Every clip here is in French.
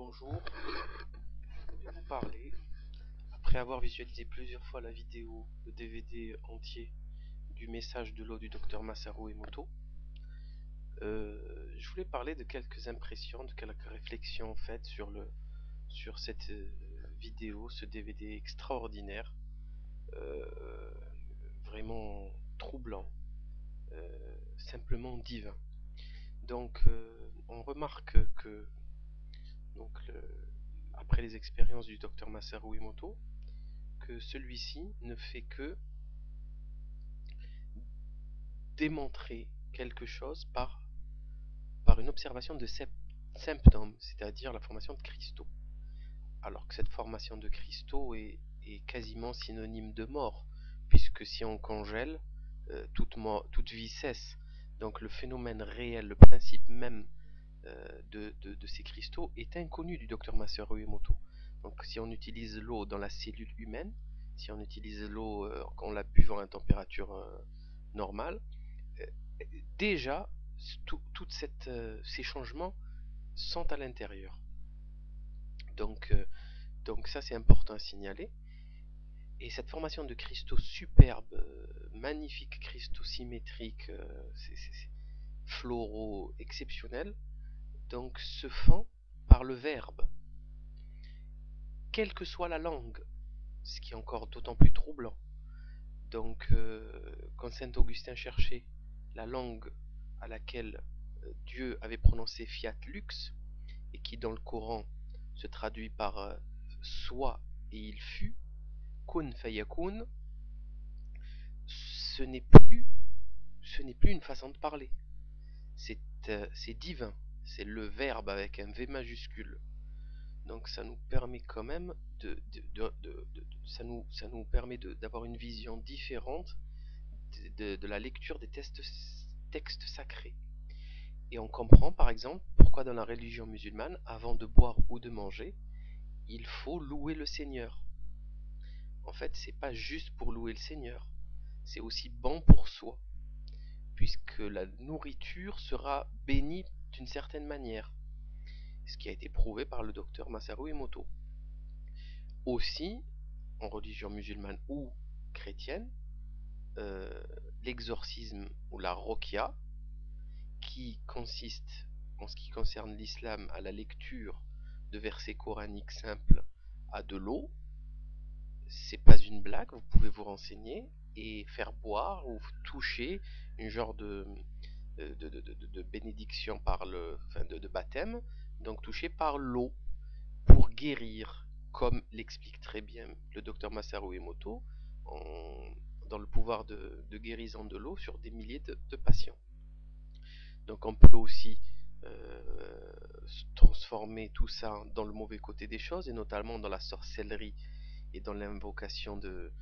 Bonjour, je vais vous parler, après avoir visualisé plusieurs fois la vidéo, le DVD entier du message de l'eau du docteur Masaru Emoto, je voulais parler de quelques impressions, de quelques réflexions faites sur cette vidéo, ce DVD extraordinaire, vraiment troublant, simplement divin. Donc on remarque que après les expériences du docteur Masaru Emoto, que celui-ci ne fait que démontrer quelque chose par une observation de symptômes, c'est-à-dire la formation de cristaux. Alors que cette formation de cristaux est quasiment synonyme de mort, puisque si on congèle, toute vie cesse. Donc le phénomène réel, le principe même de ces cristaux est inconnu du docteur Masaru Emoto. Donc si on utilise l'eau dans la cellule humaine, si on utilise l'eau en la buvant à température normale, déjà tous ces changements sont à l'intérieur. Donc ça c'est important à signaler. Et cette formation de cristaux superbes, magnifiques cristaux symétriques, floraux exceptionnels, donc se font par le verbe, quelle que soit la langue, ce qui est encore d'autant plus troublant. Donc quand saint Augustin cherchait la langue à laquelle Dieu avait prononcé fiat lux, et qui dans le Coran se traduit par soit et il fut, kun fayakun, ce n'est plus une façon de parler, c'est divin, c'est le verbe avec un V majuscule. Donc ça nous permet quand même ça nous permet d'avoir une vision différente de la lecture des textes sacrés. Et on comprend par exemple pourquoi dans la religion musulmane, avant de boire ou de manger, il faut louer le Seigneur. En fait, c'est pas juste pour louer le Seigneur, c'est aussi bon pour soi, puisque la nourriture sera bénie d'une certaine manière, ce qui a été prouvé par le docteur Masaru Emoto. Aussi, en religion musulmane ou chrétienne, l'exorcisme ou la rokia, qui consiste, en ce qui concerne l'islam, à la lecture de versets coraniques simples à de l'eau, c'est pas une blague, vous pouvez vous renseigner et faire boire ou toucher une genre de bénédiction de baptême, donc touché par l'eau pour guérir, comme l'explique très bien le docteur Masaru Emoto dans le pouvoir de guérison de l'eau sur des milliers de patients. Donc on peut aussi transformer tout ça dans le mauvais côté des choses, et notamment dans la sorcellerie et dans l'invocation de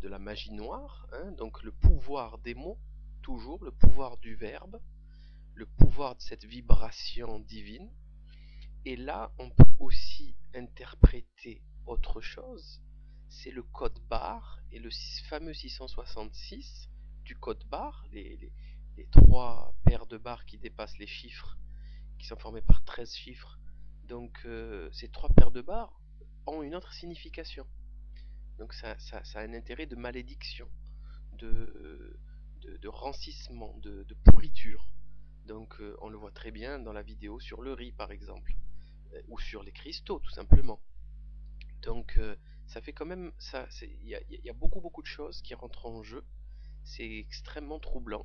la magie noire, hein. Donc le pouvoir des mots, toujours le pouvoir du verbe, le pouvoir de cette vibration divine. Et là on peut aussi interpréter autre chose, c'est le code barre et le fameux 666 du code barre, les trois paires de barres qui dépassent les chiffres, qui sont formées par 13 chiffres. Donc ces trois paires de barres ont une autre signification. Donc ça a un intérêt de malédiction, de rancissement, de pourriture. Donc on le voit très bien dans la vidéo sur le riz par exemple, ou sur les cristaux tout simplement. Donc ça fait quand même, il y a beaucoup de choses qui rentrent en jeu, c'est extrêmement troublant.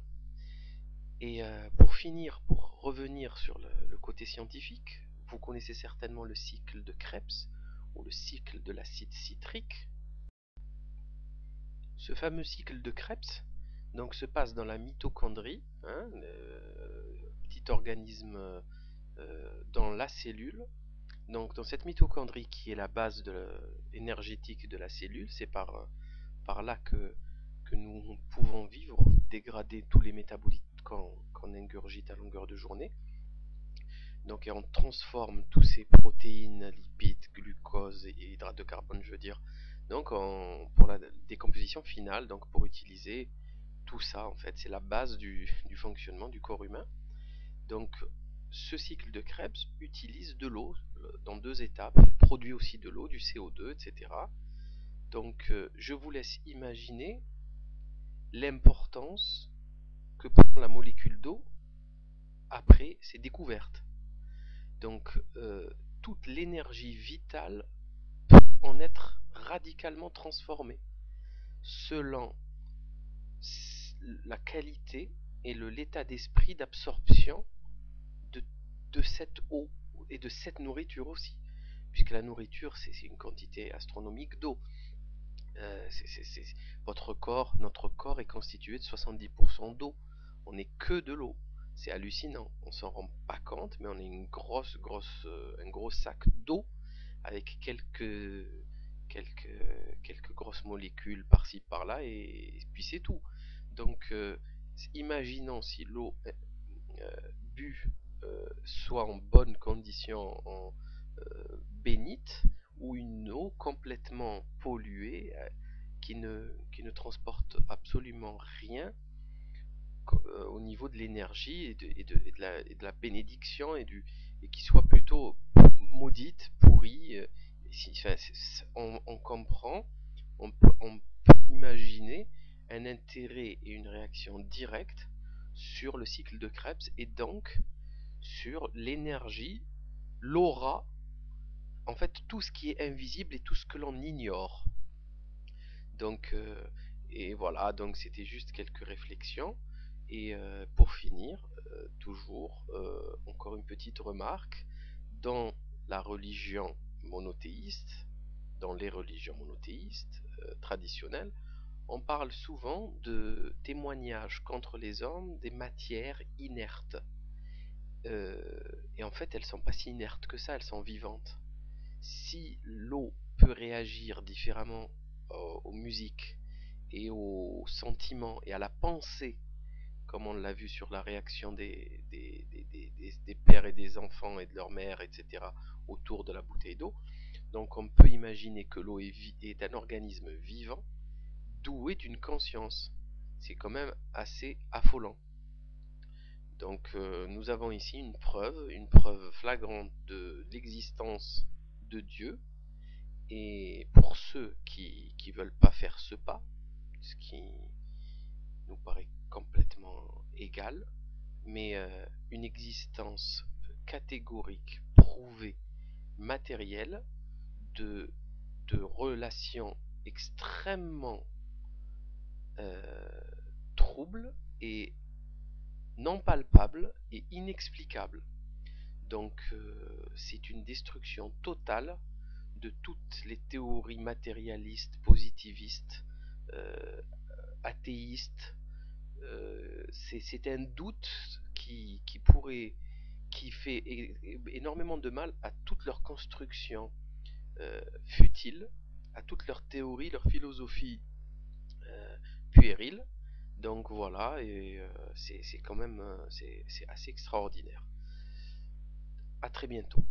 Et pour finir, pour revenir sur le côté scientifique, vous connaissez certainement le cycle de Krebs ou le cycle de l'acide citrique. Ce fameux cycle de Krebs donc, se passe dans la mitochondrie, hein, petit organisme dans la cellule. Donc dans cette mitochondrie qui est la base énergétique de la cellule, c'est par là que nous pouvons vivre, dégrader tous les métabolites qu'on ingurgite à longueur de journée. Donc et on transforme tous ces protéines, lipides, glucose et hydrates de carbone, je veux dire, donc pour la décomposition finale, donc pour utiliser tout ça en fait, c'est la base du fonctionnement du corps humain. Donc ce cycle de Krebs utilise de l'eau dans deux étapes, produit aussi de l'eau, du CO2, etc. Donc je vous laisse imaginer l'importance que prend la molécule d'eau après ses découvertes. Donc toute l'énergie vitale peut en être radicalement transformée selon la qualité et l'état d'esprit d'absorption de, de cette eau et de cette nourriture aussi. Puisque la nourriture, c'est une quantité astronomique d'eau. Votre corps, notre corps est constitué de 70% d'eau. On n'est que de l'eau. C'est hallucinant. On s'en rend pas compte, mais on est un gros sac d'eau avec quelques grosses molécules par-ci par-là, et puis c'est tout. Donc, imaginons si l'eau bu soit en bonne condition, bénite, ou une eau complètement polluée qui ne transporte absolument rien au niveau de l'énergie et de la bénédiction et qui soit plutôt maudite, pourrie. Enfin, on comprend, on peut imaginer un intérêt et une réaction directe sur le cycle de Krebs et donc sur l'énergie, l'aura, en fait tout ce qui est invisible et tout ce que l'on ignore. Donc, et voilà, donc c'était juste quelques réflexions. Et pour finir, toujours, encore une petite remarque, dans la religion monothéiste, dans les religions monothéistes traditionnelles, on parle souvent de témoignages contre les hommes des matières inertes. Et en fait, elles sont pas si inertes que ça, elles sont vivantes. Si l'eau peut réagir différemment aux musiques et aux sentiments et à la pensée, comme on l'a vu sur la réaction des pères et des enfants et de leur mère, etc., autour de la bouteille d'eau, donc on peut imaginer que l'eau est un organisme vivant, doué d'une conscience. C'est quand même assez affolant. Donc nous avons ici une preuve flagrante de l'existence de Dieu. Et pour ceux qui ne veulent pas faire ce pas, ce qui nous paraît complètement égal, mais une existence catégorique, prouvée, matérielle, de, de relations extrêmement troubles et non palpables et inexplicables. Donc c'est une destruction totale de toutes les théories matérialistes, positivistes, euh, athéistes. C'est un doute qui fait énormément de mal à toute leur construction futile, à toute leur théorie, leur philosophie puérile. Donc voilà, et c'est quand même c'est assez extraordinaire. À très bientôt.